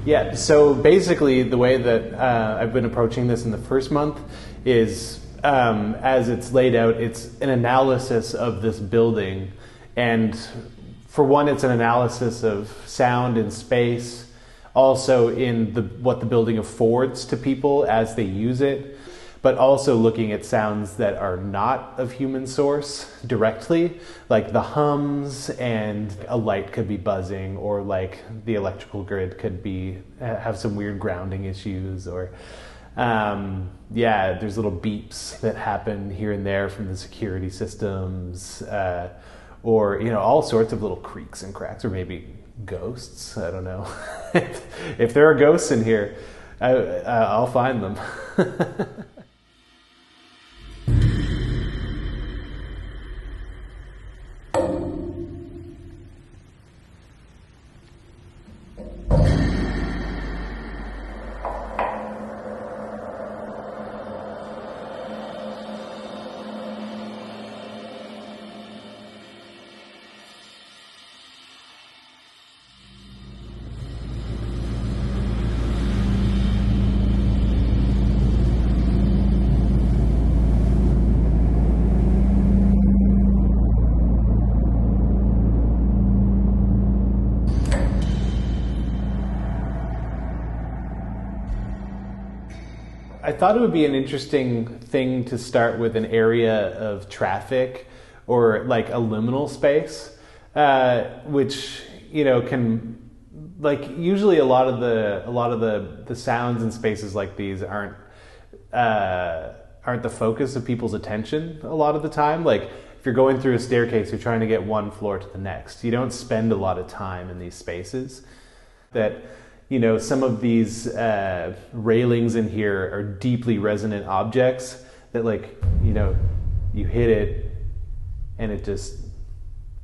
Yeah, so basically the way that I've been approaching this in the first month is, as it's laid out, it's an analysis of this building. And for one, it's an analysis of sound and space, also in what the building affords to people as they use it, but also looking at sounds that are not of human source directly, like the hums, and a light could be buzzing, or like the electrical grid could have some weird grounding issues, or there's little beeps that happen here and there from the security systems, or all sorts of little creaks and cracks, or maybe ghosts. I don't know. If there are ghosts in here, I'll find them. I thought it would be an interesting thing to start with an area of traffic, or like a liminal space, which can, like, usually a lot of the sounds and spaces like these aren't the focus of people's attention a lot of the time. Like, if you're going through a staircase, you're trying to get one floor to the next. You don't spend a lot of time in these spaces. That some of these railings in here are deeply resonant objects that, like, you hit it and it just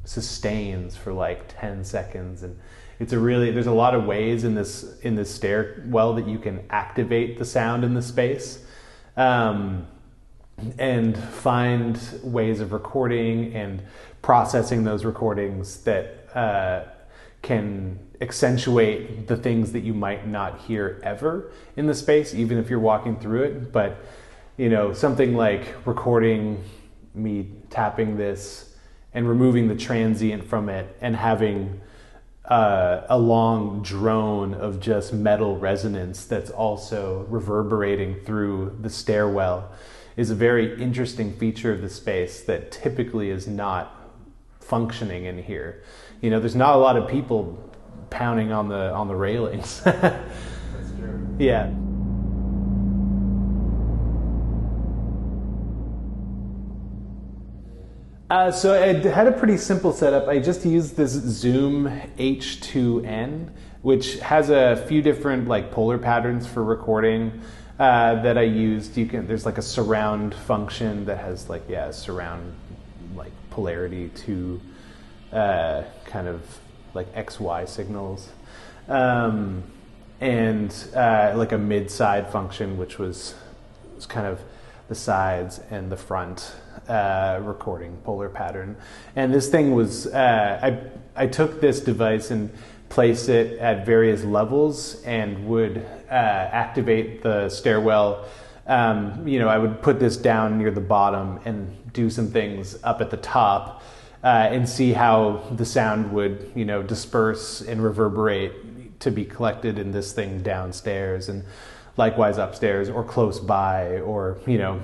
sustains for like 10 seconds. And there's a lot of ways in this stairwell that you can activate the sound in the space, and find ways of recording and processing those recordings that can accentuate the things that you might not hear ever in the space, even if you're walking through it. But something like recording me tapping this and removing the transient from it and having a long drone of just metal resonance that's also reverberating through the stairwell is a very interesting feature of the space that typically is not functioning in here. There's not a lot of people pounding on the railings. That's true. Yeah. So I had a pretty simple setup. I just used this Zoom H2N, which has a few different like polar patterns for recording that I used. There's like a surround function that has like surround like polarity to kind of like XY signals, and like a mid-side function, which was kind of the sides and the front recording polar pattern. And this thing was, I took this device and placed it at various levels and would activate the stairwell. I would put this down near the bottom and do some things up at the top, and see how the sound would, disperse and reverberate to be collected in this thing downstairs, and likewise upstairs or close by, or,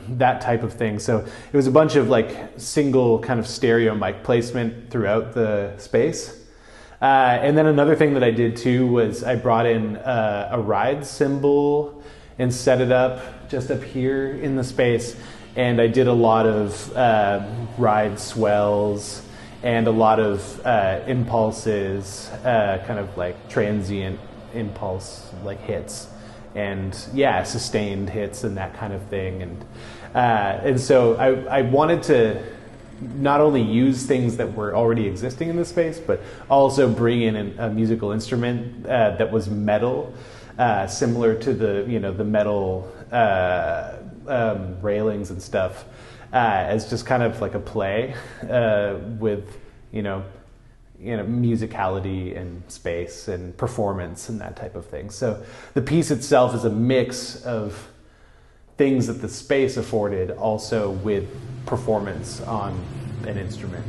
that type of thing. So it was a bunch of like single kind of stereo mic placement throughout the space. And then another thing that I did too was I brought in a ride cymbal and set it up just up here in the space. And I did a lot of ride swells and a lot of impulses, kind of like transient impulse like hits, and sustained hits and that kind of thing. And so I wanted to not only use things that were already existing in the space, but also bring in a musical instrument that was metal, similar to the metal railings and stuff, as just kind of like a play with musicality and space and performance and that type of thing. So the piece itself is a mix of things that the space afforded, also with performance on an instrument.